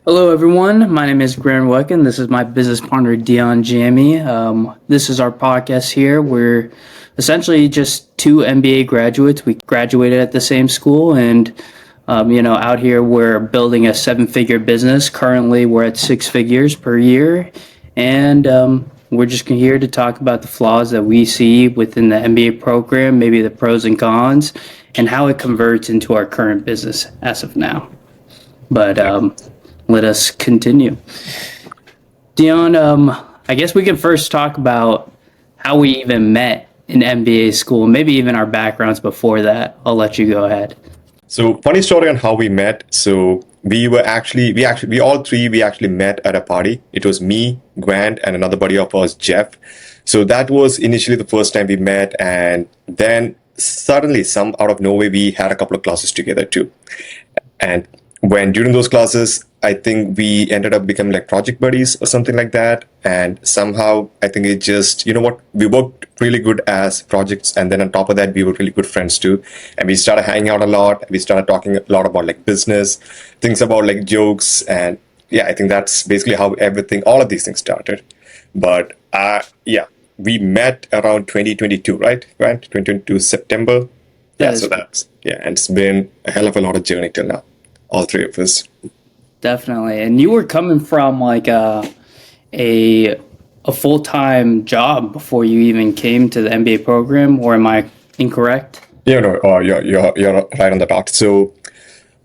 Hello, everyone. My name is Grant Wecken. This is my business partner, Dion Jamie. This is our podcast here. We're essentially just two MBA graduates. We graduated at the same school, and out here we're building a seven-figure business. Currently, we're at six figures per year, and we're just here to talk about the flaws that we see within the MBA program, maybe the pros and cons, and how it converts into our current business as of now. But let us continue. Dion, I guess we can first talk about how we even met in MBA school, maybe even our backgrounds before that. I'll let you go ahead. So funny story on how we met. So we all three, we actually met at a party. It was me, Grant, and another buddy of ours, Jeff. So that was initially the first time we met. And then suddenly, some out of nowhere, we had a couple of classes together too. And when during those classes, I think we ended up becoming like project buddies or something like that. And somehow I think it just, we worked really good as projects. And then on top of that, we were really good friends too. And we started hanging out a lot. We started talking a lot about like business, things about like jokes. And yeah, I think that's basically how all of these things started. But yeah, we met around 2022, right? 2022 September. Yeah, so and it's been a hell of a lot of journey till now, all three of us. Definitely. And you were coming from like a full-time job before you even came to the MBA program, or am I incorrect? Yeah, no, you're right on the dot. So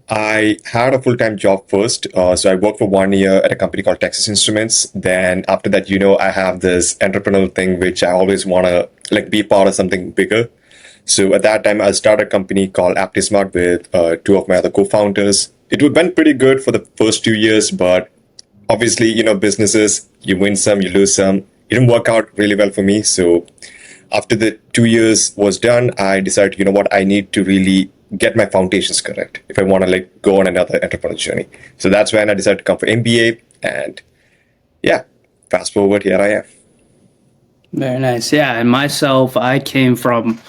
I had a full-time job first. So I worked for 1 year at a company called Texas Instruments. Then after that, I have this entrepreneurial thing, which I always want to like be part of something bigger. So at that time, I started a company called AptiSmart with two of my other co-founders. It went pretty good for the first 2 years, but obviously, businesses, you win some, you lose some. It didn't work out really well for me. So after the 2 years was done, I decided, what, I need to really get my foundations correct if I want to like go on another entrepreneurial journey. So that's when I decided to come for MBA. And yeah, fast forward, here I am. Very nice. Yeah. And myself, I came from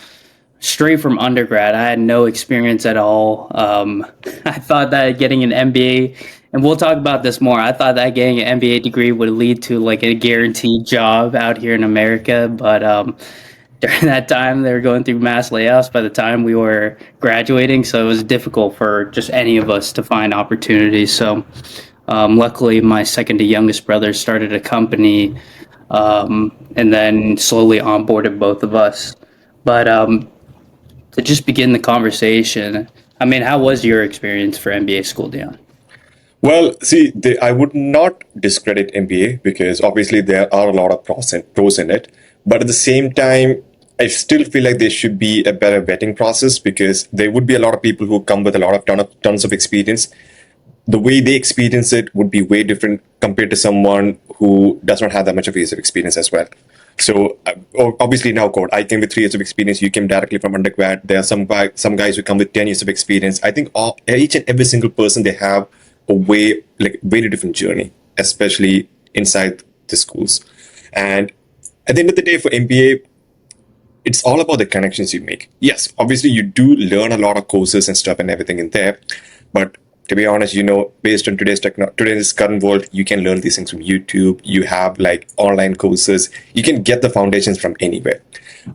straight from undergrad. I had no experience at all. I thought that getting an MBA, and we'll talk about this more, I thought that getting an MBA degree would lead to like a guaranteed job out here in America. But during that time, they were going through mass layoffs by the time we were graduating. So it was difficult for just any of us to find opportunities. So luckily, my second to youngest brother started a company and then slowly onboarded both of us. But to just begin the conversation, I mean, how was your experience for MBA school, Dion? Well, see, I would not discredit MBA because obviously there are a lot of pros in it. But at the same time, I still feel like there should be a better vetting process because there would be a lot of people who come with a lot of tons of experience. The way they experience it would be way different compared to someone who does not have that much of years of experience as well. So obviously now, Code, I came with 3 years of experience. You came directly from undergrad. There are some guys who come with 10 years of experience. I think each and every single person, they have a very different journey, especially inside the schools. And at the end of the day, for MBA, it's all about the connections you make. Yes, obviously you do learn a lot of courses and stuff and everything in there, but to be honest, based on today's current world, you can learn these things from YouTube. You have like online courses. You can get the foundations from anywhere.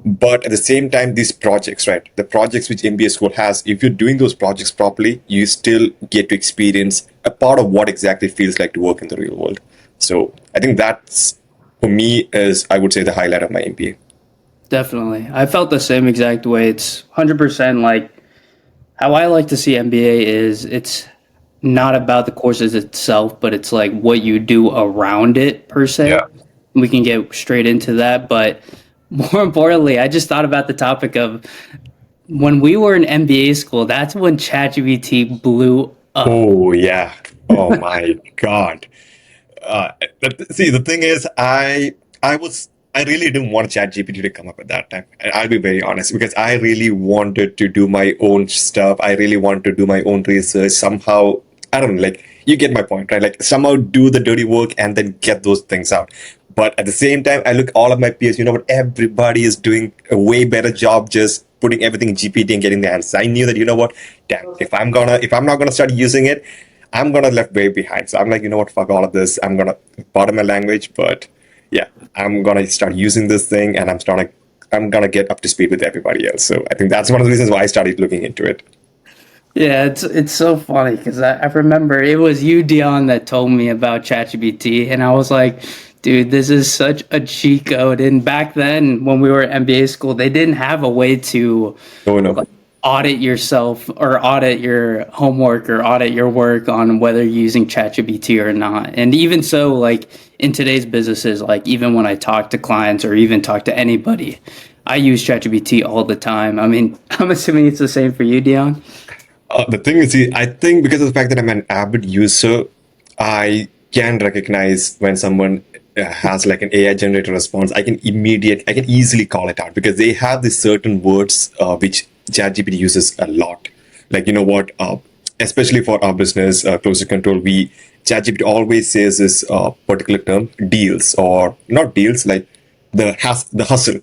But at the same time, these projects, right? The projects which MBA school has, if you're doing those projects properly, you still get to experience a part of what exactly it feels like to work in the real world. So I think that's, for me, is, I would say, the highlight of my MBA. Definitely. I felt the same exact way. It's 100% like how I like to see MBA is it's not about the courses itself, but it's like what you do around it per se. Yeah. We can get straight into that, but more importantly, I just thought about the topic of when we were in MBA school, that's when ChatGPT blew up. Oh, yeah. Oh, my God. See, the thing is, I really didn't want ChatGPT to come up at that time. I'll be very honest, because I really wanted to do my own stuff. I really wanted to do my own research. Somehow, I don't know, like, you get my point, right? Like, somehow do the dirty work and then get those things out. But at the same time, I look all of my peers, what, everybody is doing a way better job just putting everything in GPT and getting the answers. I knew that, what, damn, if I'm not gonna start using it, I'm gonna left way behind. So I'm like, you know what, fuck all of this. I'm gonna pardon my language, but yeah, I'm gonna start using this thing, and I'm gonna get up to speed with everybody else. So I think that's one of the reasons why I started looking into it. Yeah, it's so funny because I remember it was you, Dion, that told me about ChatGPT, and I was like, dude, this is such a cheat code. And back then, when we were at MBA school, they didn't have a way to Oh no. like audit yourself or audit your homework or audit your work on whether you're using ChatGPT or not. And even so, like in today's businesses, like even when I talk to clients or even talk to anybody, I use ChatGPT all the time. I mean, I'm assuming it's the same for you, Dion. The thing is, see, I think because of the fact that I'm an avid user, I can recognize when someone has like an AI generated response. I can easily call it out because they have these certain words which ChatGPT uses a lot. Like, you know what, especially for our business, closer control, ChatGPT always says this particular term, deals, or not deals, like the hustle.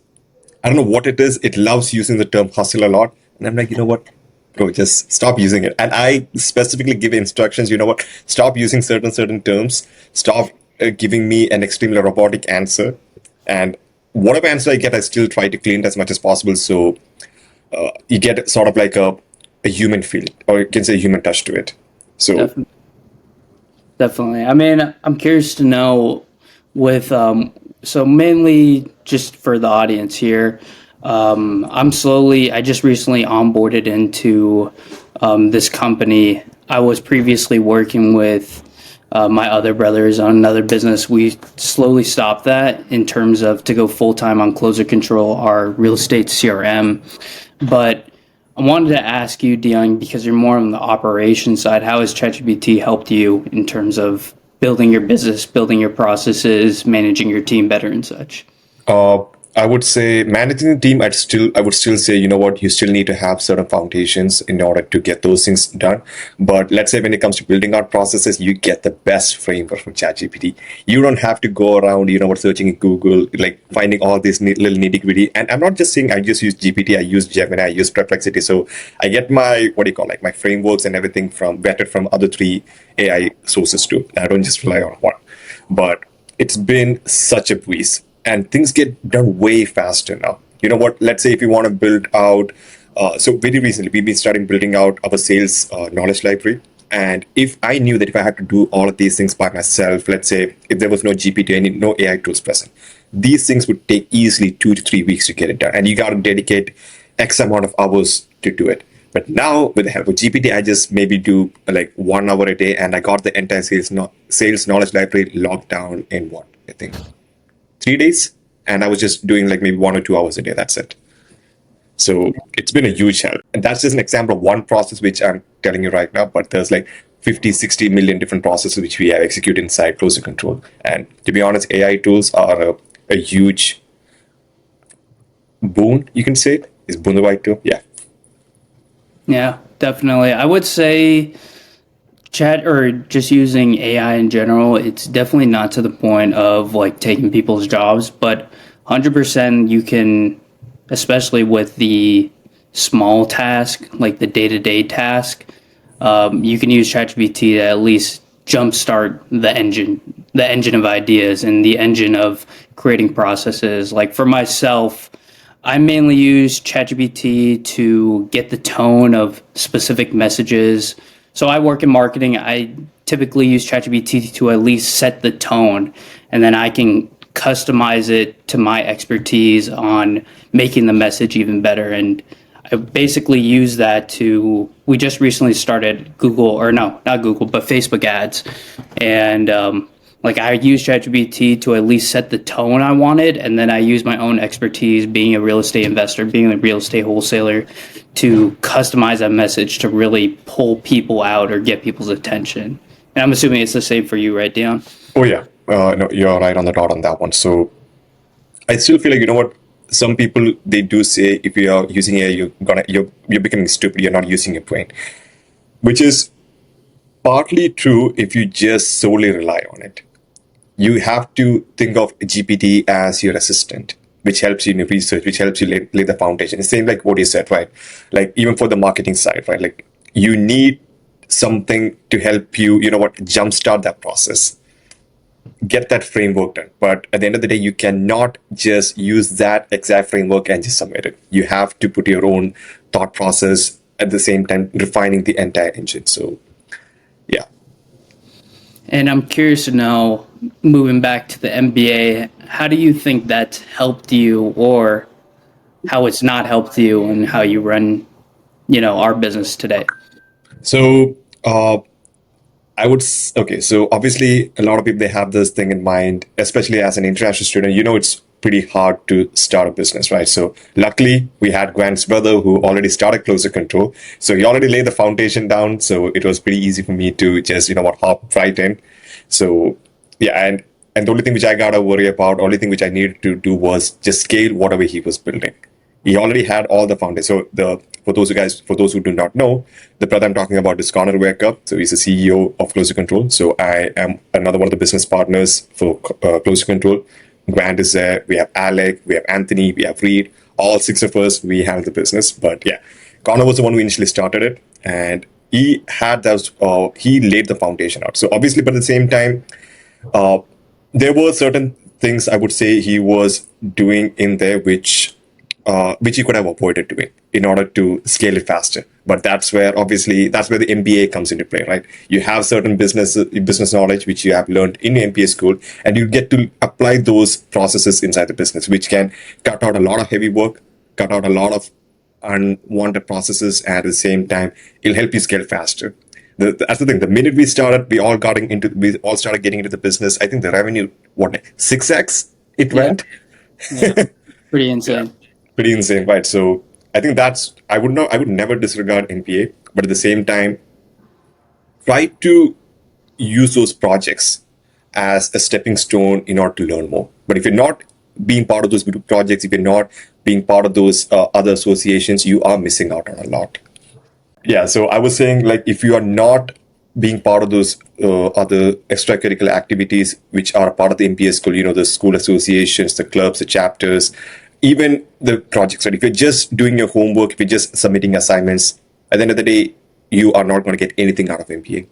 I don't know what it is. It loves using the term hustle a lot. And I'm like, you know what? Bro, just stop using it. And I specifically give instructions, you know what? Stop using certain terms. Stop giving me an extremely robotic answer. And whatever answer I get, I still try to clean it as much as possible. So you get sort of like a human feel, or you can say human touch to it. So Definitely. Definitely. I mean, I'm curious to know with so mainly just for the audience here, I just recently onboarded into this company. I was previously working with my other brothers on another business. We slowly stopped that in terms of to go full time on Closer Control, our real estate CRM. But I wanted to ask you, Dion, because you're more on the operation side, how has ChatGPT helped you in terms of building your business, building your processes, managing your team better and such? Uh, I would say managing the team. I would still say, you know what, you still need to have certain foundations in order to get those things done. But let's say when it comes to building out processes, you get the best framework from ChatGPT. You don't have to go around, you know what, searching in Google, like finding all these little nitty gritty. And I'm not just saying I just use GPT. I use Gemini. I use Perplexity. So I get my what do you call like my frameworks and everything from vetted from other three AI sources too. I don't just rely on one. But it's been such a breeze and things get done way faster now. You know what? Let's say if you want to build out, so very recently we've been starting building out our sales knowledge library. And if I knew that if I had to do all of these things by myself, let's say if there was no GPT and no AI tools present, these things would take easily 2 to 3 weeks to get it done. And you got to dedicate X amount of hours to do it. But now, with the help of GPT, I just maybe do like 1 hour a day, and I got the entire sales knowledge library locked down in what I think 3 days, and I was just doing like maybe 1 or 2 hours a day. That's it. So it's been a huge help, and that's just an example of one process which I'm telling you right now. But there's like 50, 60 million different processes which we have executed inside Closer Control. And to be honest, AI tools are a huge boon. You can say it is boon the right term? Yeah. Yeah, definitely. I would say chat or just using AI in general, it's definitely not to the point of like taking people's jobs, but 100% you can, especially with the small task, like the day to day task, you can use ChatGPT to at least jumpstart the engine of ideas and the engine of creating processes. Like for myself, I mainly use ChatGPT to get the tone of specific messages. So I work in marketing. I typically use ChatGPT to at least set the tone, and then I can customize it to my expertise on making the message even better. And I basically use that to. We just recently started Google, or no, not Google, but Facebook ads, and like I use ChatGPT to at least set the tone I wanted, and then I use my own expertise, being a real estate investor, being a real estate wholesaler, to customize that message to really pull people out or get people's attention. And I'm assuming it's the same for you, right, Dion? Oh yeah. No, you're right on the dot on that one. So I still feel like, you know what, some people they do say if you are using AI, you're becoming stupid. You're not using your brain, which is partly true if you just solely rely on it. You have to think of GPT as your assistant, which helps you in your research, which helps you lay the foundation. It's same like what you said, right? Like even for the marketing side, right? Like you need something to help you, jumpstart that process, get that framework done. But at the end of the day, you cannot just use that exact framework and just submit it. You have to put your own thought process at the same time, refining the entire engine. So, yeah. And I'm curious to know, moving back to the MBA, how do you think that's helped you, or how it's not helped you, and how you run, our business today? So, okay, so obviously a lot of people, they have this thing in mind, especially as an international student, it's pretty hard to start a business, right? So luckily we had Grant's brother who already started Closer Control. So he already laid the foundation down. So it was pretty easy for me to just, hop right in. So yeah, and the only thing which I gotta worry about, only thing which I needed to do was just scale whatever he was building. He already had all the foundation. So for those who do not know, the brother I'm talking about is Connor Wake. So he's the CEO of Closer Control. So I am another one of the business partners for Closer Control. Grant is there. We have Alec, we have Anthony, we have Reed. All six of us, we handle the business. But yeah, Connor was the one who initially started it, and he had those. He laid the foundation out. So obviously, but at the same time, there were certain things I would say he was doing in there which he could have avoided doing in order to scale it faster. But that's where the MBA comes into play, right? You have certain business knowledge which you have learned in MBA school, and you get to apply those processes inside the business, which can cut out a lot of heavy work, cut out a lot of unwanted processes, and at the same time, it'll help you scale faster. That's the thing. The minute we started, we all started getting into the business. I think the revenue, 6x it went. Yeah. Pretty insane. Yeah. Pretty insane, right? So I think I would never disregard MBA, but at the same time, try to use those projects as a stepping stone in order to learn more. But if you're not being part of those group projects, if you're not being part of those other associations, you are missing out on a lot. Yeah, so I was saying, like, if you are not being part of those other extracurricular activities which are a part of the MBA school, the school associations, the clubs, the chapters, even the projects, right? If you're just doing your homework, if you're just submitting assignments, at the end of the day, you are not going to get anything out of MBA.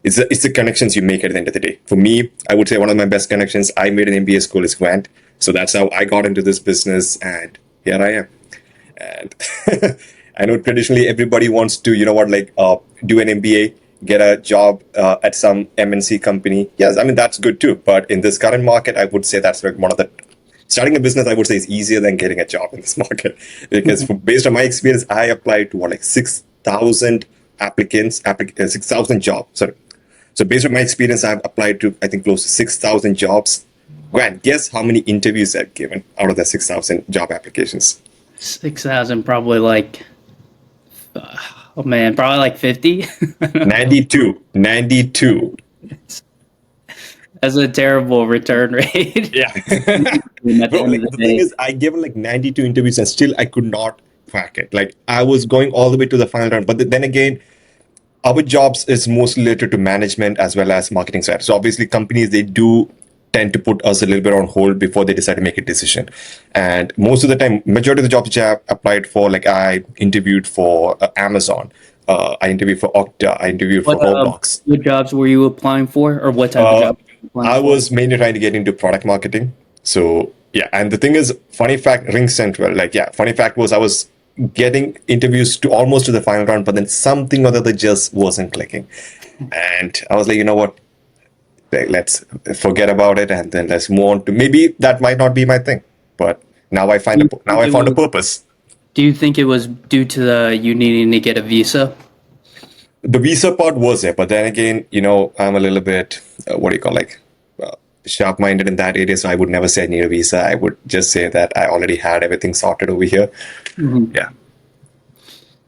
It's the connections you make at the end of the day. For me, I would say one of my best connections I made in MBA school is Grant. So that's how I got into this business, and here I am. And I know traditionally everybody wants to, do an MBA, get a job at some MNC company. Yes, I mean, that's good too. But in this current market, I would say that's like one of the starting a business, I would say, is easier than getting a job in this market, because based on my experience, I applied to 6,000 applicants, 6,000 jobs. Sorry. So based on my experience, I've applied to, I think, close to 6,000 jobs. Grant, guess how many interviews I've given out of the 6,000 job applications? 6,000, probably like, oh man, probably like 50. 92. 92. That's a terrible return rate. Yeah. Bro, the thing is, I gave like 92 interviews and still I could not crack it. Like, I was going all the way to the final round. But then again, our jobs is mostly related to management as well as marketing side. So obviously companies, they do tend to put us a little bit on hold before they decide to make a decision. And most of the time, majority of the jobs which I applied for, like I interviewed for Amazon, I interviewed for Okta, I interviewed for Roblox. What jobs were you applying for, or what type of job? I was mainly trying to get into product marketing. So yeah, and the thing is, funny fact, Ring Central, funny fact was I was getting interviews to almost to the final round, but then something or the other just wasn't clicking. And I was like, you know what? Let's forget about it, and then let's move on to, maybe that might not be my thing, but now I found a purpose. Do you think it was due to you needing to get a visa? The visa part was there, but then again, I'm a little bit sharp-minded in that area, so I would never say I need a visa. I would just say that I already had everything sorted over here. Mm-hmm.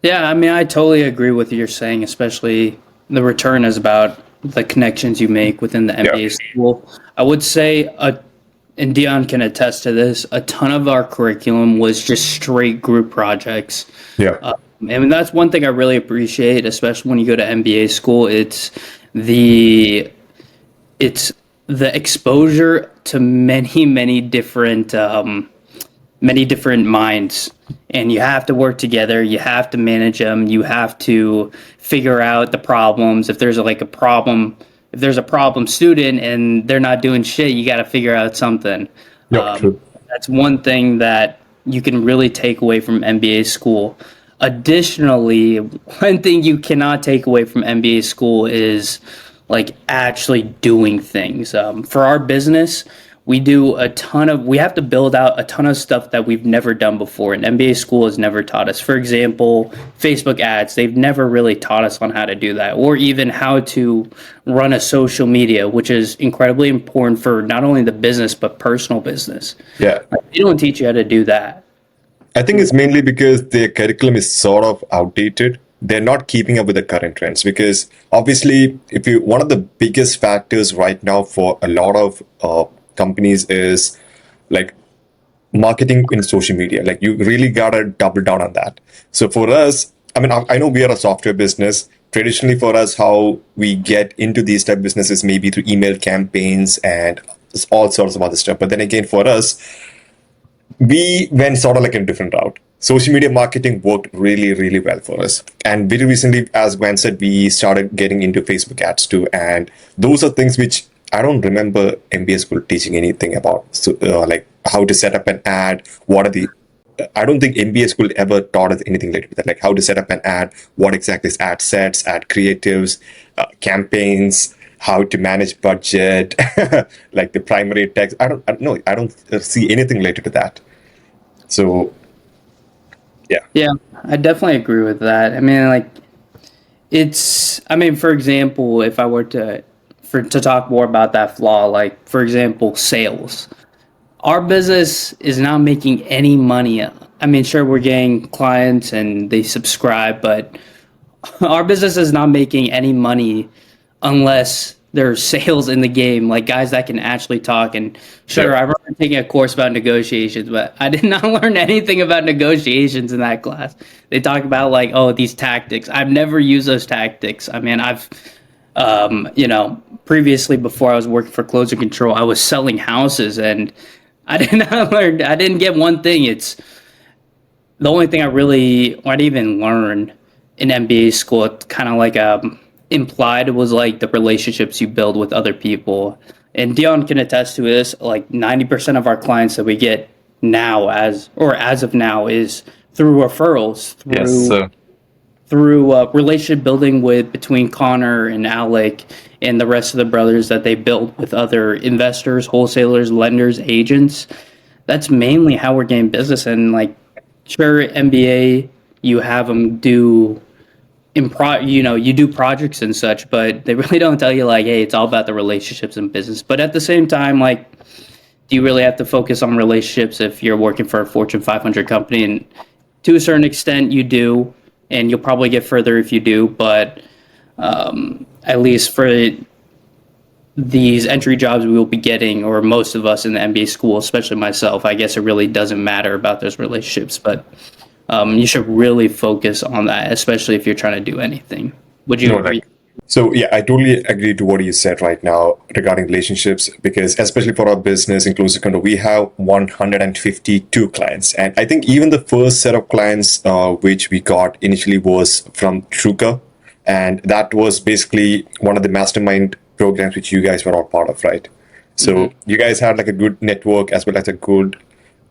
Yeah, I mean, I totally agree with what you're saying, especially the return is about the connections you make within the MBA school. I would say, and Dion can attest to this, a ton of our curriculum was just straight group projects. Yeah. And that's one thing I really appreciate, especially when you go to MBA school. It's the exposure to many, many different many different minds, and you have to work together. You have to manage them. You have to figure out the problems. If there's like a problem, if there's a problem student and they're not doing shit, you got to figure out something. Yeah, true. That's one thing that you can really take away from MBA school. Additionally, one thing you cannot take away from MBA school is like actually doing things. For our business, we have to build out a ton of stuff that we've never done before, and MBA school has never taught us. For example, Facebook ads, they've never really taught us on how to do that, or even how to run a social media, which is incredibly important for not only the business, but personal business. Yeah. They don't teach you how to do that. I think it's mainly because their curriculum is sort of outdated. They're not keeping up with the current trends because obviously, one of the biggest factors right now for a lot of companies is like marketing in social media. Like you really gotta double down on that. So for us, I mean, I know we are a software business. Traditionally, for us, how we get into these type of businesses maybe through email campaigns and all sorts of other stuff. But then again, for us, we went sort of like a different route. Social media marketing worked really, really well for us. And very recently, as Gwen said, we started getting into Facebook ads too. And those are things which I don't remember MBA school teaching anything about. So, like how to set up an ad, I don't think MBA school ever taught us anything related to that, like how to set up an ad, what exactly is ad sets, ad creatives, campaigns, how to manage budget, like the primary text. I don't know. I don't see anything related to that. So, yeah. Yeah, I definitely agree with that. I mean, like, for example, if I were to talk more about that flaw, like, for example, sales. Our business is not making any money. I mean, sure, we're getting clients and they subscribe, but our business is not making any money unless there's sales in the game, like guys that can actually talk. And sure, Yeah. I remember taking a course about negotiations, but I did not learn anything about negotiations in that class. They talk about like, oh, these tactics. I've never used those tactics. I mean, previously before I was working for Closing Control, I was selling houses, and I did not learn. I didn't get one thing. It's the only thing I didn't even learn in MBA school. It's kind of like implied was like the relationships you build with other people. And Dion can attest to this. Like 90% of our clients that we get now, as of now, is through referrals, through relationship building between Connor and Alec and the rest of the brothers that they built with other investors, wholesalers, lenders, agents. That's mainly how we're getting business. And like, sure, MBA, you have them do you do projects and such, but they really don't tell you like, hey, it's all about the relationships and business. But at the same time, like, do you really have to focus on relationships if you're working for a Fortune 500 company? And to a certain extent, you do, and you'll probably get further if you do. But at least for these entry jobs we will be getting, or most of us in the MBA school, especially myself, I guess it really doesn't matter about those relationships. But you should really focus on that, especially if you're trying to do anything. Would you agree? So yeah, I totally agree to what you said right now regarding relationships, because especially for our business in Closing Control, we have 152 clients. And I think even the first set of clients which we got initially was from Truca. And that was basically one of the mastermind programs which you guys were all part of, right? So you guys had like a good network as well as a good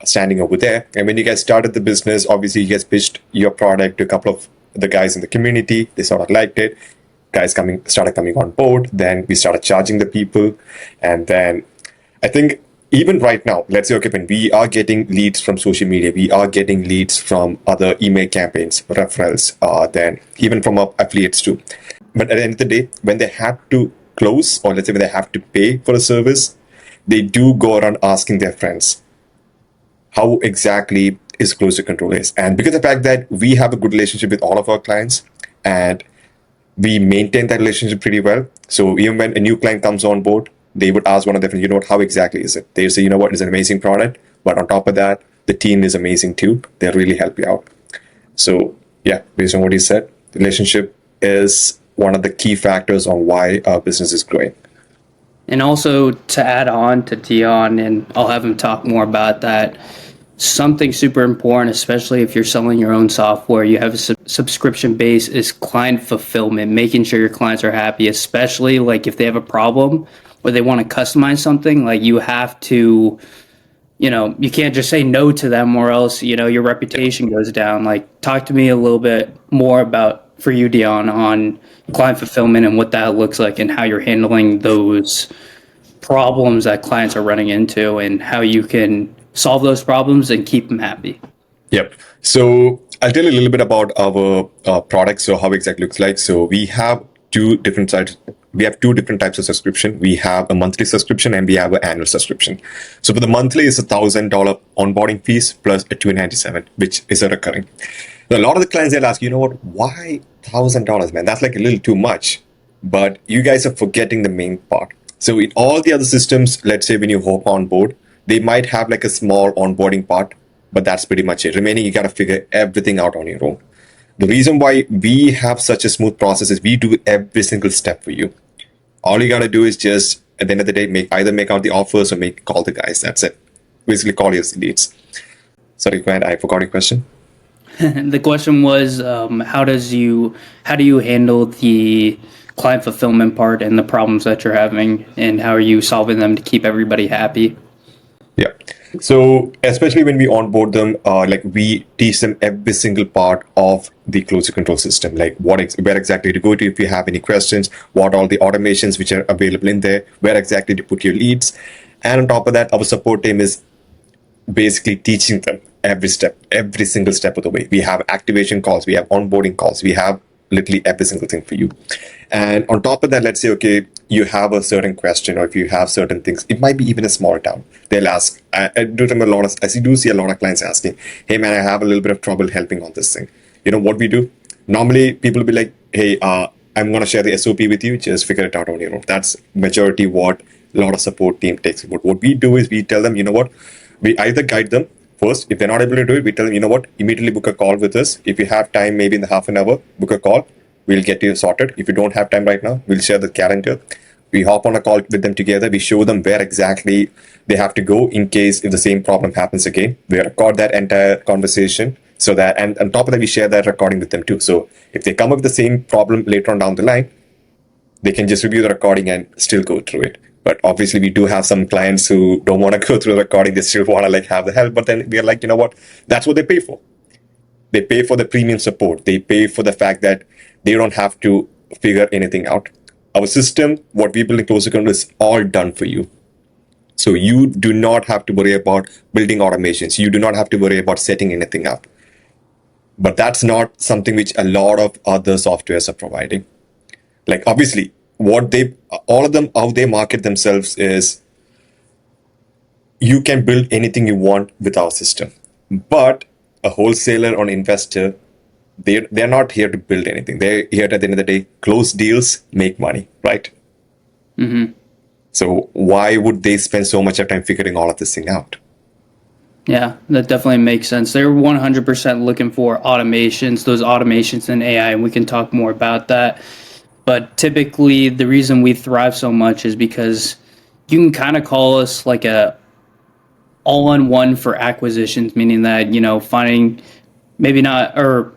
standing over there. And when you guys started the business, obviously you guys pitched your product to a couple of the guys in the community. They sort of liked it. Guys started coming on board. Then we started charging the people. And then I think even right now, let's say, okay, when we are getting leads from social media, we are getting leads from other email campaigns, referrals, then even from our affiliates too. But at the end of the day, when they have to close, or let's say when they have to pay for a service, they do go around asking their friends, how exactly is Closing Control is. And because of the fact that we have a good relationship with all of our clients and we maintain that relationship pretty well. So even when a new client comes on board, they would ask one of their friends, how exactly is it? They say, it's an amazing product. But on top of that, the team is amazing too. They really help you out. So yeah, based on what he said, the relationship is one of the key factors on why our business is growing. And also to add on to Dion, and I'll have him talk more about that, something super important, especially if you're selling your own software, you have a subscription base, is client fulfillment, making sure your clients are happy, especially like if they have a problem or they want to customize something, like you have to, you can't just say no to them or else, your reputation goes down. Like, talk to me a little bit more about, for you, Dion, on client fulfillment and what that looks like and how you're handling those problems that clients are running into and how you can solve those problems and keep them happy. Yep. So I'll tell you a little bit about our product. So how exactly looks like. So we have two different types. We have two different types of subscription. We have a monthly subscription and we have an annual subscription. So for the monthly is $1,000 onboarding fees plus a $297, which is a recurring. Now, a lot of the clients they'll ask, you know what, why $1,000, man? That's like a little too much. But you guys are forgetting the main part. So in all the other systems, let's say when you hop on board, they might have like a small onboarding part, but that's pretty much it. Remaining, you got to figure everything out on your own. The reason why we have such a smooth process is we do every single step for you. All you got to do is just, at the end of the day, either make out the offers or call the guys. That's it. Basically, call your leads. Sorry, Grant, I forgot your question. The question was, how do you handle the client fulfillment part and the problems that you're having, and how are you solving them to keep everybody happy? Yeah. So especially when we onboard them, like we teach them every single part of the closure control system, like where exactly to go to if you have any questions, what all the automations which are available in there, where exactly to put your leads. And on top of that, our support team is basically teaching them every single step of the way. We have activation calls, we have onboarding calls, we have literally every single thing for you. And on top of that, let's say, okay, you have a certain question or if you have certain things, it might be even a small town. They'll ask, I do remember I do see a lot of clients asking, hey man, I have a little bit of trouble helping on this thing. You know what we do? Normally people will be like, hey, I'm going to share the SOP with you, just figure it out on your own. That's majority what a lot of support team takes. But what we do is we tell them, you know what, we either guide them first. If they're not able to do it, we tell them, you know what, immediately book a call with us. If you have time, maybe in the half an hour, book a call. We'll get you sorted. If you don't have time right now, we'll share the calendar. We hop on a call with them together. We show them where exactly they have to go in case if the same problem happens again. We record that entire conversation so that, and on top of that, we share that recording with them too. So if they come up with the same problem later on down the line, they can just review the recording and still go through it. But obviously, we do have some clients who don't want to go through the recording. They still want to like have the help. But then we're like, you know what? That's what they pay for. They pay for the premium support. They pay for the fact that they don't have to figure anything out. Our system, what we build in Closure Control is all done for you. So you do not have to worry about building automations. You do not have to worry about setting anything up. But that's not something which a lot of other softwares are providing. Like obviously, all of them, how they market themselves is you can build anything you want with our system. But a wholesaler or an investor, they're not here to build anything. They're here at the end of the day, close deals, make money, right? Mm-hmm. So why would they spend so much of time figuring all of this thing out? Yeah, that definitely makes sense. They're 100% looking for automations, those automations in AI, and we can talk more about that. But typically, the reason we thrive so much is because you can kind of call us like a all-in-one for acquisitions, meaning that, finding maybe not, or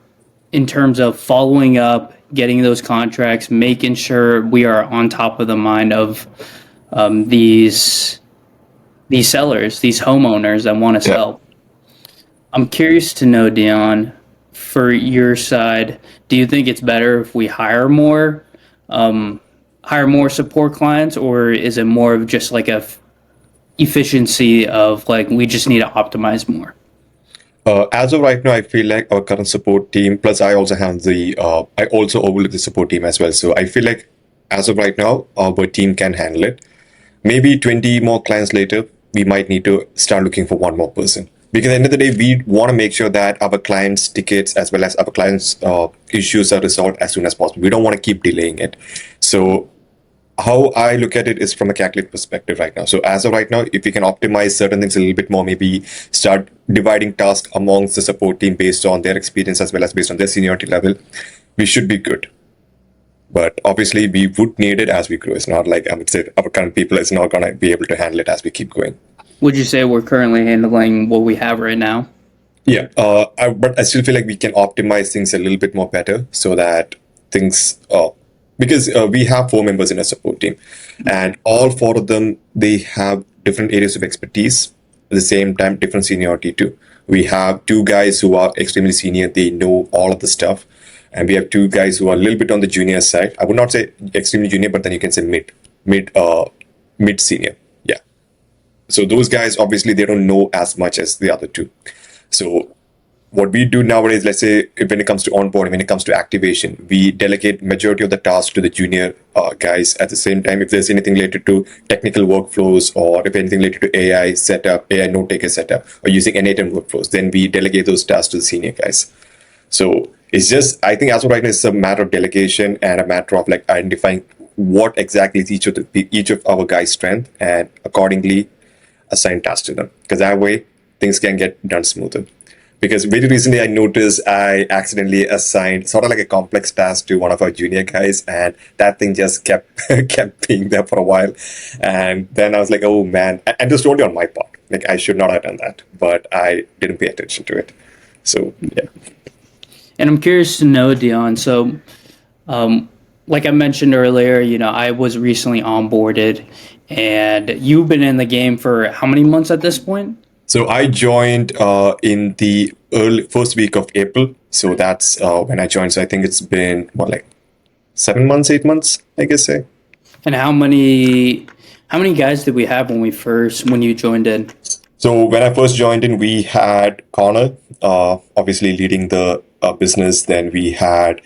in terms of following up, getting those contracts, making sure we are on top of the mind of these sellers, these homeowners that want to sell. I'm curious to know, Dion, for your side, do you think it's better if we hire more support clients, or is it more of just like a efficiency of like we just need to optimize more? As of right now, I feel like our current support team, plus I also have I also overlook the support team as well. So I feel like as of right now, our team can handle it. Maybe 20 more clients later, we might need to start looking for one more person. Because at the end of the day, we want to make sure that our clients' tickets as well as our clients' issues are resolved as soon as possible. We don't want to keep delaying it. So how I look at it is from a calculate perspective right now. So as of right now, if we can optimize certain things a little bit more, maybe start dividing tasks amongst the support team based on their experience as well as based on their seniority level, we should be good. But obviously, we would need it as we grow. It's not like I would say our current people is not going to be able to handle it as we keep going. Would you say we're currently handling what we have right now? Yeah, but I still feel like we can optimize things a little bit more better so that things, because we have 4 members in a support team, and all 4 of them, they have different areas of expertise. At the same time, different seniority too. We have 2 guys who are extremely senior; they know all of the stuff, and we have 2 guys who are a little bit on the junior side. I would not say extremely junior, but then you can say mid senior. Yeah. So those guys obviously they don't know as much as the other 2. So what we do nowadays, let's say when it comes to onboarding, when it comes to activation, we delegate majority of the tasks to the junior guys. At the same time, if there's anything related to technical workflows or if anything related to AI setup, AI note taker setup, or using N8N workflows, then we delegate those tasks to the senior guys. So it's just, I think as of right now, it's a matter of delegation and a matter of like identifying what exactly is each of our guys' strength and accordingly assign tasks to them. Because that way things can get done smoother. Because very recently I noticed I accidentally assigned sort of like a complex task to one of our junior guys, and that thing just kept kept being there for a while. And then I was like, oh man, and just totally on my part. Like I should not have done that, but I didn't pay attention to it. So yeah. And I'm curious to know, Dion. So, like I mentioned earlier, I was recently onboarded, and you've been in the game for how many months at this point? So I joined in the early first week of April. So that's when I joined. So I think it's been what, like 7 months, 8 months, I guess. Say. And how many guys did we have when you joined in? So when I first joined in, we had Connor, obviously leading the business. Then we had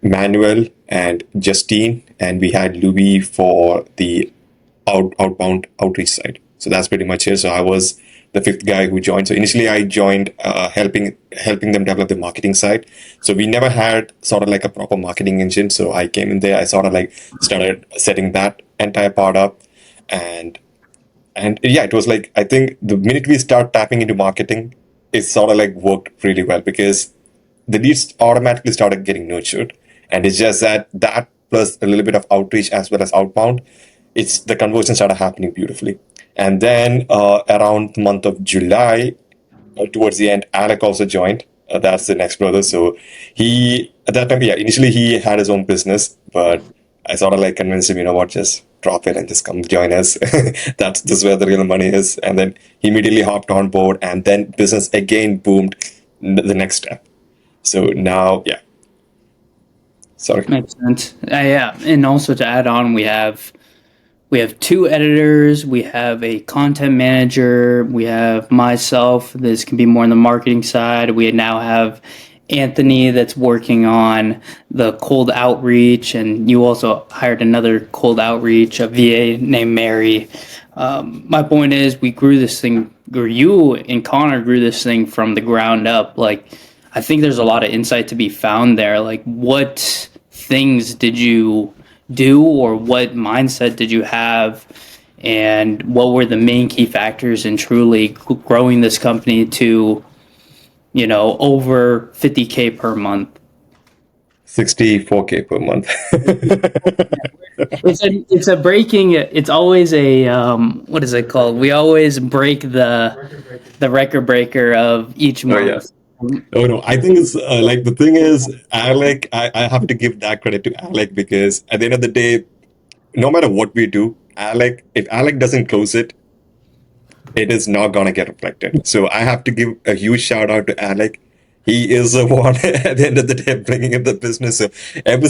Manuel and Justine, and we had Louis for the outbound outreach side. So that's pretty much it. So I was the 5th guy who joined. So initially I joined helping them develop the marketing side. So we never had sort of like a proper marketing engine. So I came in there, I sort of like started setting that entire part up. And yeah, it was like, I think the minute we start tapping into marketing, it sort of like worked really well because the leads automatically started getting nurtured. And it's just that plus a little bit of outreach as well as outbound, it's the conversion started happening beautifully. And then around the month of July, towards the end, Alec also joined. That's the next brother. So he, at that time, yeah, initially he had his own business, but I sort of like convinced him, you know what, just drop it and just come join us. This is where the real money is. And then he immediately hopped on board, and then business again boomed the next step. So now, yeah. Sorry. Makes sense. Yeah, and also to add on, we have 2 editors, we have a content manager, we have myself. This can be more on the marketing side. We now have Anthony that's working on the cold outreach, and you also hired another cold outreach, a VA named Mary. My point is, we grew this thing, or you and Connor grew this thing from the ground up. Like, I think there's a lot of insight to be found there. Like, what things did you do, or what mindset did you have, and what were the main key factors in truly growing this company to, over 50K per month? 64K per month. It's always a what is it called? We always break the record breaker of each month. Oh, yeah. Oh no, I think it's like the thing is, Alec, I have to give that credit to Alec because at the end of the day, no matter what we do, if Alec doesn't close it, it is not gonna get reflected. So I have to give a huge shout out to Alec. He is the one at the end of the day bringing in the business. So and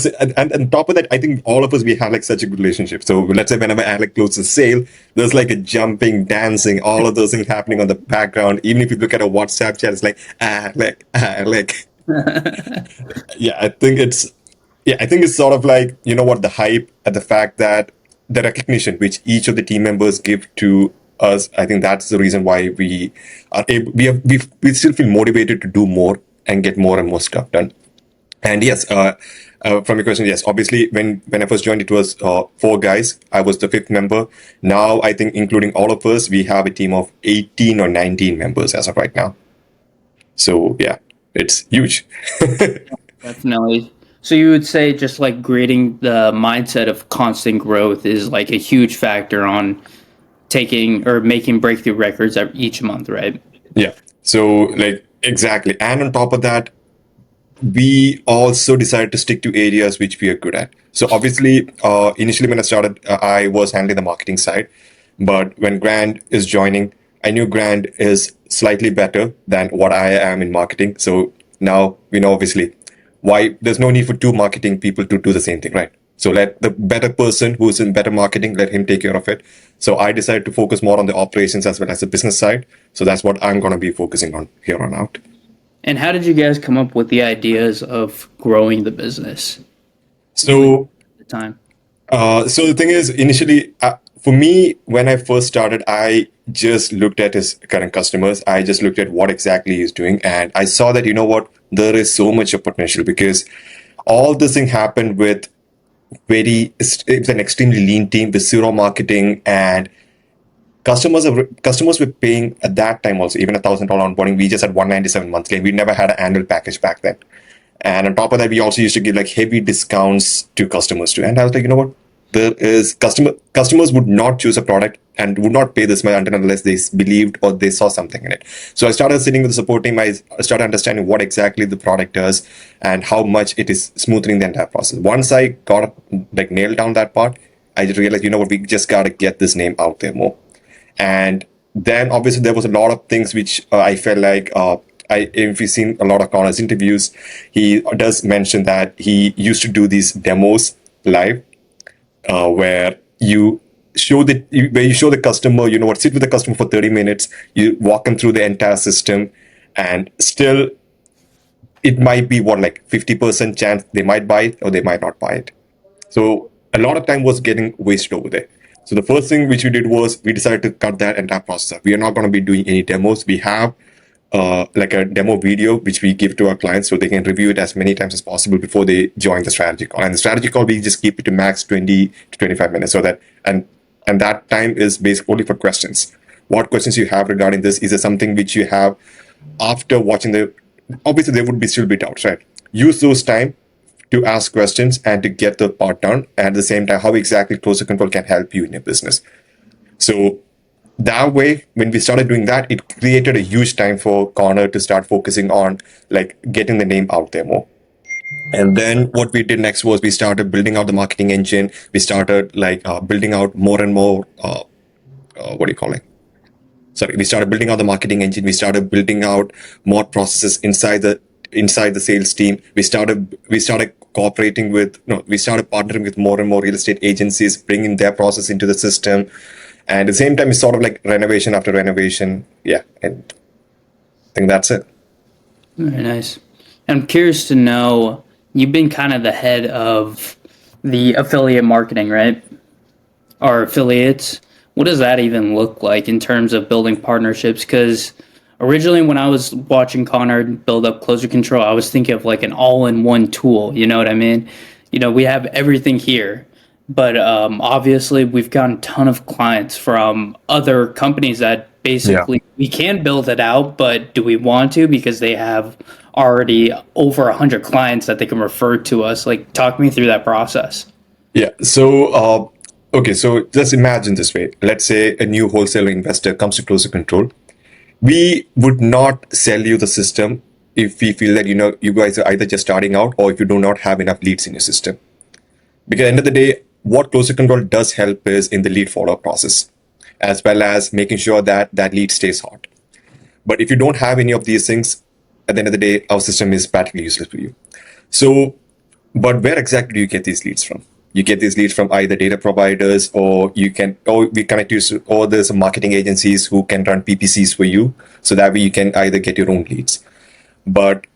on top of that, I think all of us, we have like such a good relationship. So let's say whenever Alec closes a sale, there's like a jumping, dancing, all of those things happening on the background. Even if you look at a WhatsApp chat, it's like Alec. Yeah, I think it's sort of like, you know what, the hype and the fact that the recognition which each of the team members give to us, I think that's the reason why we are able, we still feel motivated to do more and get more and more stuff done. And yes, from your question, yes, obviously when I first joined, it was 4 guys. I was the 5th member. Now I think including all of us, we have a team of 18 or 19 members as of right now. So yeah, it's huge. Definitely. So you would say just like creating the mindset of constant growth is like a huge factor on taking or making breakthrough records each month, right? Yeah. So like exactly. And on top of that, we also decided to stick to areas which we are good at. So obviously, initially when I started, I was handling the marketing side. But when Grant is joining, I knew Grant is slightly better than what I am in marketing. So now we know obviously why there's no need for two marketing people to do the same thing, right? So let the better person who's in better marketing, let him take care of it. So I decided to focus more on the operations as well as the business side. So that's what I'm going to be focusing on here on out. And how did you guys come up with the ideas of growing the business? You and So at the time. So the thing is, initially, for me, when I first started, I just looked at his current customers. I just looked at what exactly he's doing, and I saw that there is so much of potential because all this thing happened with it's an extremely lean team with zero marketing, and customers were paying at that time also even $1,000 onboarding. We just had 197 monthly. We never had an annual package back then. And on top of that, we also used to give like heavy discounts to customers too. And I was like, you know what? There is customers would not choose a product and would not pay this much unless they believed or they saw something in it. So I started sitting with the support team. I started understanding what exactly the product does and how much it is smoothing the entire process. Once I got like nailed down that part, I just realized, you know what, we just gotta get this name out there more. And then obviously there was a lot of things which I felt like if you've seen a lot of Connor's interviews, he does mention that he used to do these demos live where you where you show the customer, sit with the customer for 30 minutes, you walk them through the entire system, and still it might be what like 50% chance they might buy it or they might not buy it. So a lot of time was getting wasted over there. So the first thing which we did was we decided to cut that entire process up. We are not going to be doing any demos. We have like a demo video which we give to our clients so they can review it as many times as possible before they join the strategy call. And the strategy call we just keep it to max 20 to 25 minutes so that and that time is basically only for questions. What questions you have regarding this? Is there something which you have after watching the obviously there would be still be doubts, right? Use those time to ask questions and to get the part done. And at the same time, how exactly closer control can help you in your business. So that way, when we started doing that, it created a huge time for Connor to start focusing on like getting the name out there more. And then what we did next was we started building out the marketing engine. We started like building out more and more. What do you call it? Sorry, we started building out the marketing engine. We started building out more processes inside the sales team. We started cooperating with no, we started partnering with more and more real estate agencies, bringing their process into the system. And at the same time, it's sort of like renovation after renovation. Yeah, and I think that's it. Very nice. I'm curious to know, you've been kind of the head of the affiliate marketing, right? Or affiliates. What does that even look like in terms of building partnerships? Because originally, when I was watching Connor build up Closer Control, I was thinking of like an all in one tool. You know what I mean? We have everything here. But obviously, we've gotten a ton of clients from other companies that Yeah. basically we can build it out, but do we want to? Because they have already over 100 clients that they can refer to us. Like, talk me through that process. Yeah. So, okay. So just imagine this way. Let's say a new wholesale investor comes to Closer Control. We would not sell you the system if we feel that you guys are either just starting out or if you do not have enough leads in your system. Because at the end of the day, what Closer Control does help is in the lead follow-up process, as well as making sure that that lead stays hot. But if you don't have any of these things, at the end of the day, our system is practically useless for you. So, but where exactly do you get these leads from? You get these leads from either data providers, or we connect you to, or there's some marketing agencies who can run PPCs for you. So that way you can either get your own leads. But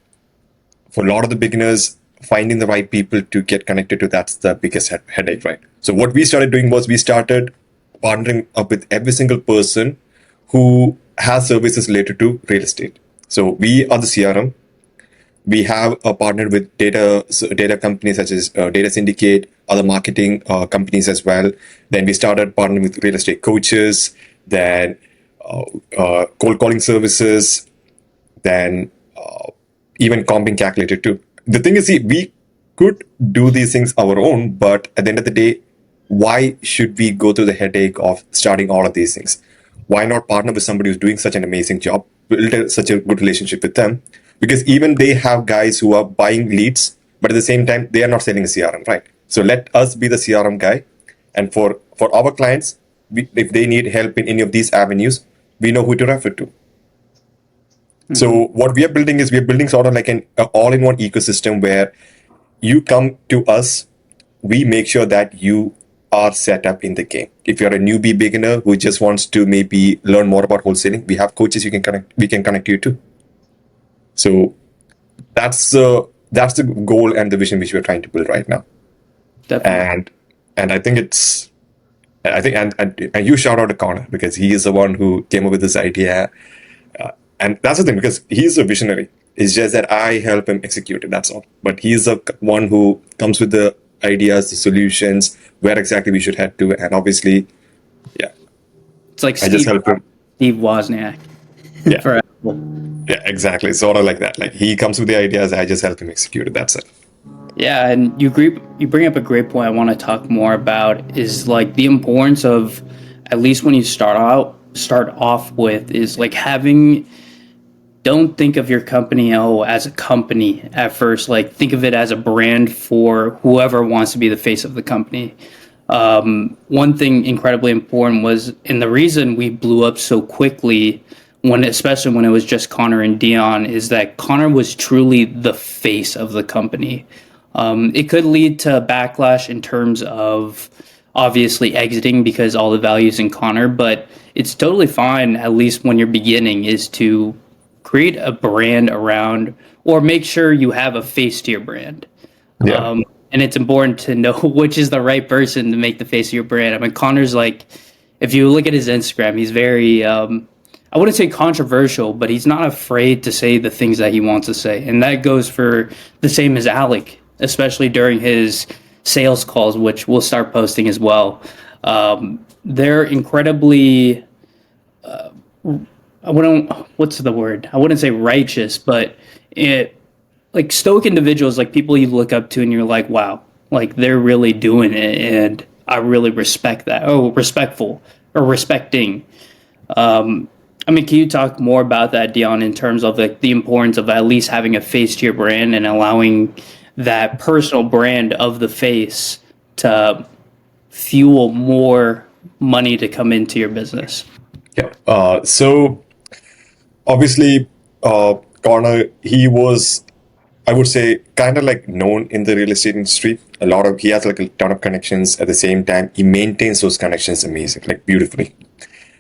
for a lot of the beginners, finding the right people to get connected to, that's the biggest headache, right? So what we started doing was we started partnering up with every single person who has services related to real estate. So we are the CRM. We have a partner with data companies such as Data Syndicate, other marketing companies as well. Then we started partnering with real estate coaches, then cold calling services, then even comping calculator too. The thing is, see, we could do these things our own, but at the end of the day, why should we go through the headache of starting all of these things? Why not partner with somebody who's doing such an amazing job, build such a good relationship with them? Because even they have guys who are buying leads, but at the same time, they are not selling a CRM, right? So let us be the CRM guy. And for our clients, if they need help in any of these avenues, we know who to refer to. So what we are building is, we are building sort of like an all-in-one ecosystem where you come to us, we make sure that you are set up in the game. If you're a newbie beginner who just wants to maybe learn more about wholesaling, we have coaches we can connect you to. So that's the goal and the vision which we're trying to build right now. Definitely. And I think and you shout out to Connor, because he is the one who came up with this idea. And that's the thing, because he's a visionary. It's just that I help him execute it, that's all. But he's the one who comes with the ideas, the solutions, where exactly we should head to. And obviously, yeah, It's like I just help him. Steve Wozniak Yeah, for Apple. yeah, exactly. Sort of like that. Like, he comes with the ideas, I just help him execute it. That's it. Yeah, and you bring up a great point I want to talk more about, is like the importance of, at least when you start off with, is like having, don't think of your company as a company at first. Like, think of it as a brand for whoever wants to be the face of the company. One thing incredibly important was, and the reason we blew up so quickly, especially when it was just Connor and Dion, is that Connor was truly the face of the company. It could lead to backlash in terms of obviously exiting because all the values in Connor, but it's totally fine, at least when you're beginning, is to create a brand around, or make sure you have a face to your brand. Yeah. And it's important to know which is the right person to make the face of your brand. I mean, Connor's like, if you look at his Instagram, he's very, I wouldn't say controversial, but he's not afraid to say the things that he wants to say. And that goes for the same as Alec, especially during his sales calls, which we'll start posting as well. They're incredibly, what's the word? I wouldn't say righteous, but like stoic individuals, like people you look up to and you're like, wow, like they're really doing it. And I really respect that. Oh, respectful or respecting. I mean, can you talk more about that, Dion, in terms of like the importance of at least having a face to your brand and allowing that personal brand of the face to fuel more money to come into your business? Yeah. So obviously, Connor, he was, I would say, kind of like known in the real estate industry. He has like a ton of connections. At the same time, he maintains those connections amazing, like beautifully.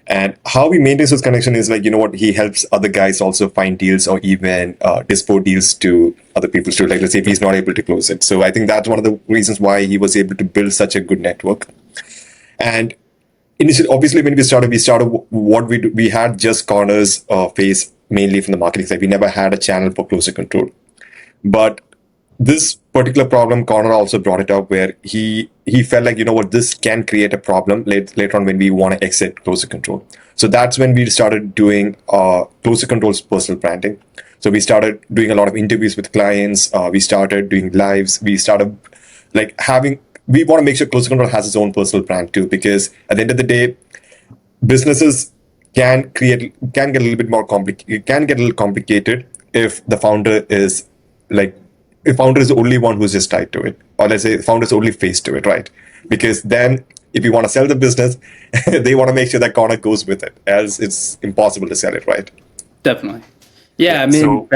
And how he maintains those connections is like, he helps other guys also find deals, or even dispose deals to other people too. Like, let's say if he's not able to close it. So I think that's one of the reasons why he was able to build such a good network. And initially, obviously, when we started what we had just Connor's face mainly from the marketing side. We never had a channel for closer control. But this particular problem, Connor also brought it up, where he felt like, this can create a problem later on when we want to exit closer control. So that's when we started doing closer control's personal branding. So we started doing a lot of interviews with clients. We started doing lives. We started we want to make sure closer control has its own personal brand too, because at the end of the day, businesses can get a little bit more complicated. It can get a little complicated if the founder is the only one who's just tied to it, or let's say the founder is only face to it, right? Because then if you want to sell the business, they want to make sure that Connor goes with it, as it's impossible to sell it, right? Definitely. Yeah, I mean,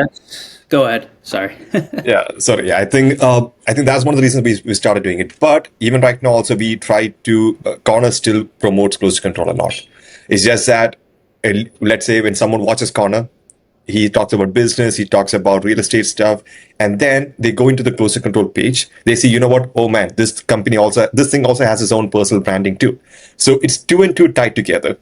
go ahead. Sorry. Yeah, sorry. Yeah, I think that's one of the reasons we started doing it. But even right now, also we try to Connor still promotes closer control a lot. It's just that let's say when someone watches Connor, he talks about business, he talks about real estate stuff, and then they go into the closer control page. They see, oh man, this thing also has its own personal branding too. So it's two and two tied together.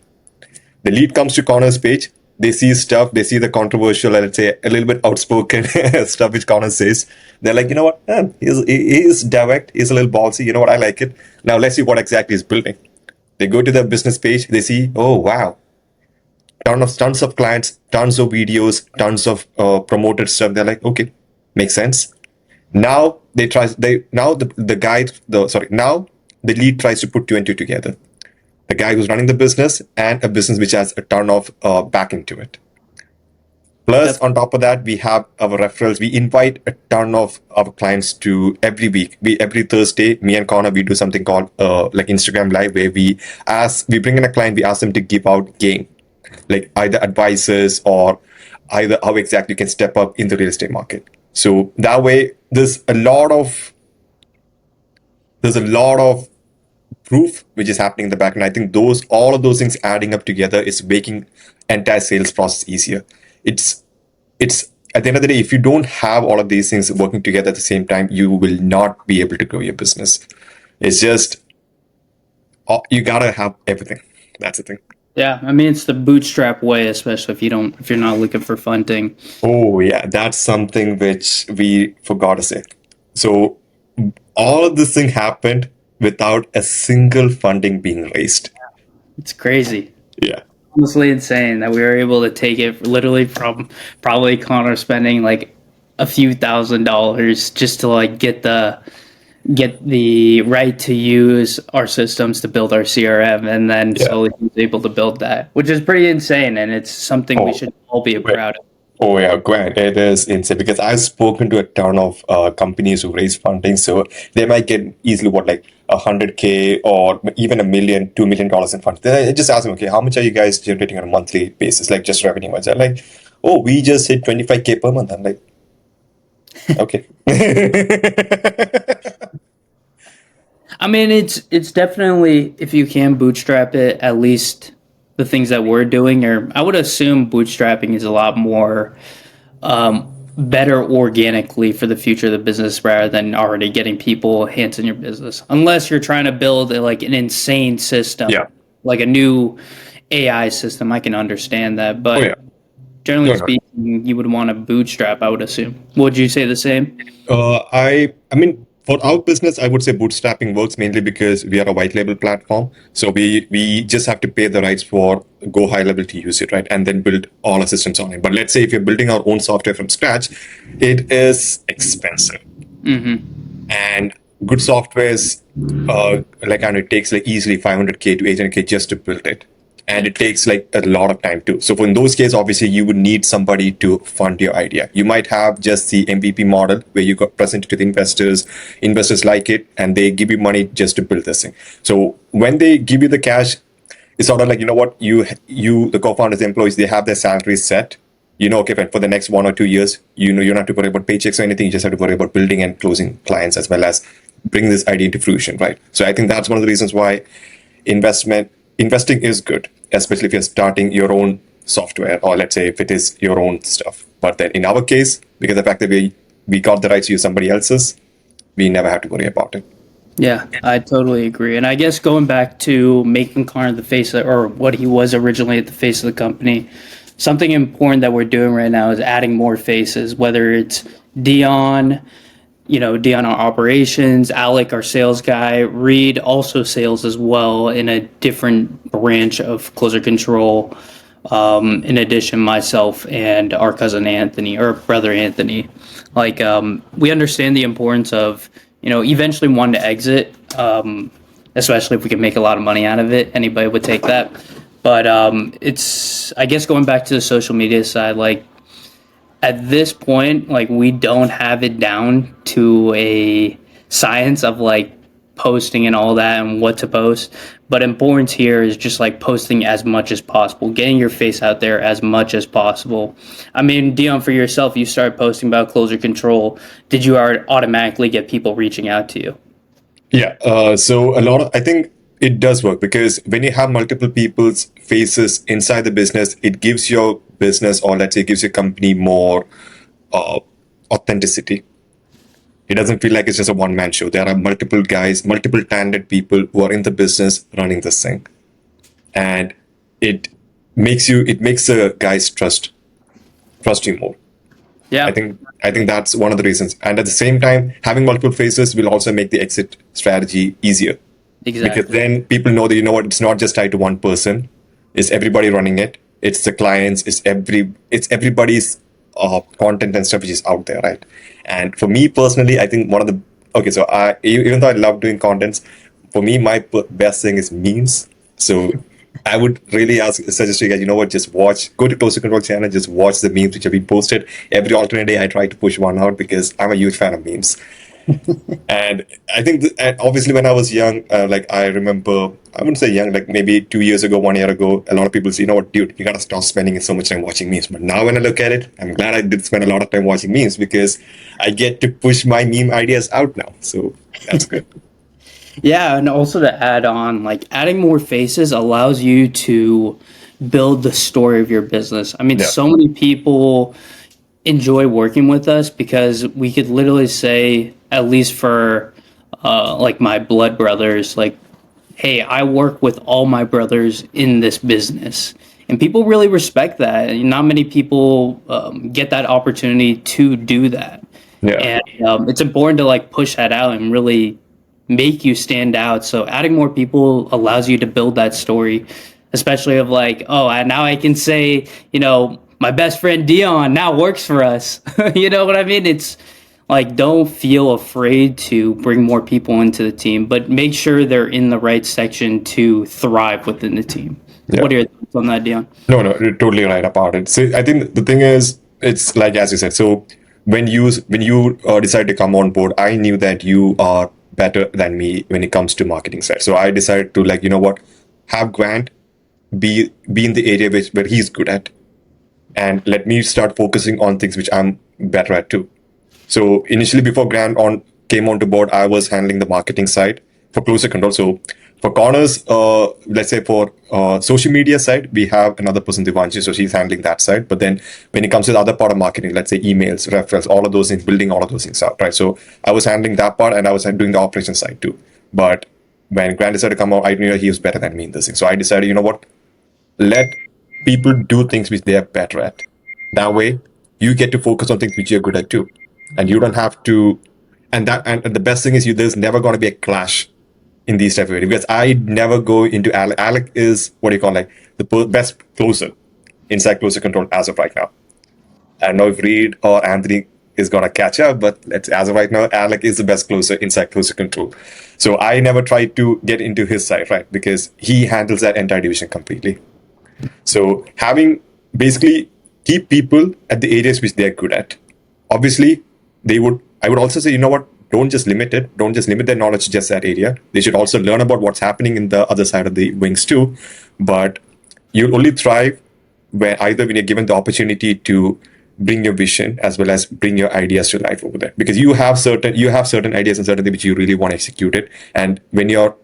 The lead comes to Connor's page. They see stuff. They see the controversial, let's say, a little bit outspoken stuff which Connor says. They're like, what? He's direct. He's a little ballsy. I like it. Now let's see what exactly he's building. They go to their business page. They see, oh wow, tons of clients, tons of videos, tons of promoted stuff. They're like, okay, makes sense. Now now the lead tries to put two and two together. The guy who's running the business and a business which has a ton of back into it. Plus, That's on top of that, we have our referrals. We invite a ton of our clients to every week. Every Thursday, me and Connor, we do something called like Instagram Live, where we bring in a client, we ask them to give out game, like either advices or either how exactly you can step up in the real estate market. So that way, there's a lot of proof which is happening in the back. And I think all of those things adding up together is making entire sales process easier. It's at the end of the day, if you don't have all of these things working together at the same time, you will not be able to grow your business. It's just you gotta have everything. That's the thing. yeah. I mean, it's the bootstrap way, especially if you're not looking for funding. Oh yeah, that's something which we forgot to say. So all of this thing happened without a single funding being raised. It's crazy. Yeah. Honestly insane that we were able to take it literally from probably Connor spending like a few $1,000s just to like get the right to use our systems to build our CRM, and then Yeah. slowly he was able to build that, which is pretty insane, and it's something we Oh, should all be wait. proud of. Oh yeah, Grant, it is insane because I've spoken to a ton of companies who raise funding, so they might get easily what like 100K or even a million, $2 million in funds. Then I just ask them, okay, how much are you guys generating on a monthly basis, like just revenue wise? They're like, oh, we just hit 25K per month. I'm like, okay. I mean, it's definitely, if you can bootstrap it, at least the things that we're doing, or I would assume bootstrapping is a lot more better organically for the future of the business rather than already getting people hands in your business. Unless you're trying to build like an insane system, Yeah. like a new AI system, I can understand that. Oh yeah. But generally No, no. speaking, you would want to bootstrap, I would assume. Would you say the same? I mean, for our business, I would say bootstrapping works mainly because we are a white label platform. So we just have to pay the rights for go high level to use it, right? And then build all our systems on it. But let's say if you're building our own software from scratch, it is expensive. And good softwares, like, and it takes like easily 500K to 800K just to build it. And it takes like a lot of time too. So for in those cases, obviously you would need somebody to fund your idea. You might have just the MVP model where you got presented to the investors like it, and they give you money just to build this thing. So when they give you the cash, it's sort of like, you know what, the co-founders, the employees, they have their salaries set. You know, okay, for the next 1 or 2 years, you don't have to worry about paychecks or anything. You just have to worry about building and closing clients as well as bringing this idea into fruition, right? So I think that's one of the reasons why investing is good, especially if you're starting your own software, or let's say if it is your own stuff. But then in our case, because of the fact that we got the rights to use somebody else's, we never have to worry about it. Yeah, I totally agree. And I guess going back to making Connor the face of, or what he was originally at the face of the company, something important that we're doing right now is adding more faces, whether it's Dion, Dion, our operations, Alec, our sales guy, Reed, also sales as well, in a different branch of Closer Control. In addition, myself and our cousin Anthony, or brother Anthony, we understand the importance of, eventually wanting to exit, especially if we can make a lot of money out of it. Anybody would take that. But it's, I guess, going back to the social media side, like, at this point, like, we don't have it down to a science of like posting and all that and what to post. But important here is just like posting as much as possible, getting your face out there as much as possible. I mean, Dion, for yourself, you started posting about Closer Control. Did you automatically get people reaching out to you? Yeah. So I think it does work because when you have multiple people's faces inside the business, it gives your business, or let's say it gives your company more authenticity. It doesn't feel like it's just a one man show. There are multiple guys, multiple talented people who are in the business running this thing. And it makes the guys trust you more. Yeah, I think that's one of the reasons. And at the same time, having multiple faces will also make the exit strategy easier. Because exactly. then people know that, you know what, it's not just tied to one person. It's everybody running it. It's the clients. It's everybody's content and stuff which is out there, right? And for me personally, I think even though I love doing contents, for me, my best thing is memes. So I would really suggest you guys, you know what, just go to Closer Control channel, just watch the memes which have been posted. Every alternate day, I try to push one out because I'm a huge fan of memes. And I think, and obviously, when I was young, like I remember, I wouldn't say young, like maybe 2 years ago, 1 year ago, a lot of people say, you know what, dude, you gotta stop spending so much time watching memes. But now when I look at it, I'm glad I did spend a lot of time watching memes because I get to push my meme ideas out now. So that's good. Yeah, and also to add on, like adding more faces allows you to build the story of your business. I mean, Yeah. so many people enjoy working with us because we could literally say, at least for like my blood brothers, like, hey, I work with all my brothers in this business. And people really respect that. And not many people get that opportunity to do that. Yeah. And it's important to like push that out and really make you stand out. So adding more people allows you to build that story, especially of like, oh, now I can say, my best friend Dion now works for us. You know what I mean? It's like, don't feel afraid to bring more people into the team, but make sure they're in the right section to thrive within the team. Yeah. What are your thoughts on that, Dion? No, you're totally right about it. So I think the thing is, it's like as you said. So when you decide to come on board, I knew that you are better than me when it comes to marketing side. So I decided to, like, you know what, have Grant be in the area where he's good at, and let me start focusing on things which I'm better at too. So initially, before Grant came onto board, I was handling the marketing side for Closer Control. So for Corners, let's say for social media side, we have another person, Divanshi, so she's handling that side. But then when it comes to the other part of marketing, let's say emails, referrals, all of those things, building all of those things out, right? So I was handling that part, and I was doing the operations side too. But when Grant decided to come out, I knew he was better than me in this thing. So I decided, you know what, let people do things which they are better at. That way, you get to focus on things which you're good at too, and you don't have to. And the best thing is, there's never going to be a clash in these type of areas, because I never go into Alec. Alec is what do you call, like, the best closer inside Closer Control as of right now. I don't know if Reed or Anthony is gonna catch up, but as of right now, Alec is the best closer inside Closer Control. So I never try to get into his side, right? Because he handles that entire division completely. So basically keep people at the areas which they're good at. Obviously, I would also say, you know what, don't just limit their knowledge to just that area. They should also learn about what's happening in the other side of the wings too. But you'll only thrive when you're given the opportunity to bring your vision as well as bring your ideas to life over there, because you have certain ideas and certain things which you really want to execute it. And when you're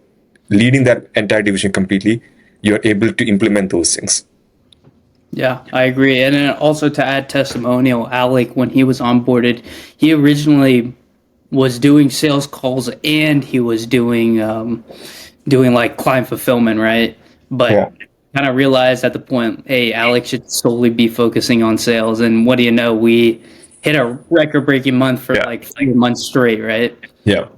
leading that entire division completely, you're able to implement those things. Yeah, I agree. And then also to add testimonial, Alec, when he was onboarded, he originally was doing sales calls and he was doing like client fulfillment, right? But kind of realized at the point, hey, Alex should solely be focusing on sales. And what do you know? We hit a record-breaking month for like 4 months straight, right? Yeah.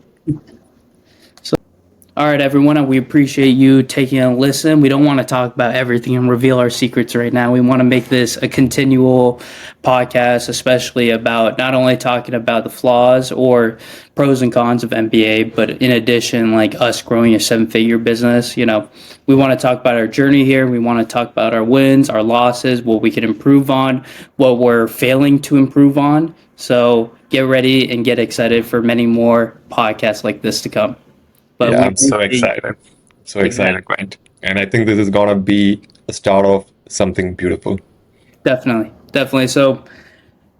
All right, everyone, and we appreciate you taking a listen. We don't want to talk about everything and reveal our secrets right now. We want to make this a continual podcast, especially about not only talking about the flaws or pros and cons of MBA, but in addition, like us growing a 7-figure business. We want to talk about our journey here. We want to talk about our wins, our losses, what we can improve on, what we're failing to improve on. So get ready and get excited for many more podcasts like this to come. But I'm so excited. So excited, Grant. And I think this is going to be the start of something beautiful. Definitely. So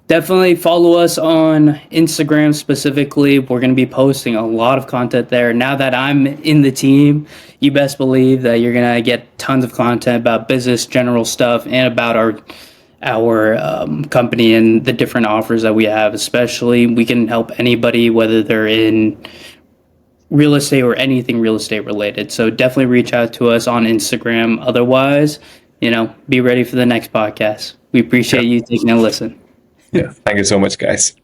definitely follow us on Instagram specifically. We're going to be posting a lot of content there. Now that I'm in the team, you best believe that you're going to get tons of content about business, general stuff, and about our company and the different offers that we have. Especially, we can help anybody, whether they're in real estate or anything real estate related. So definitely reach out to us on Instagram. Otherwise, be ready for the next podcast. We appreciate you taking a listen. Yeah. Thank you so much, guys.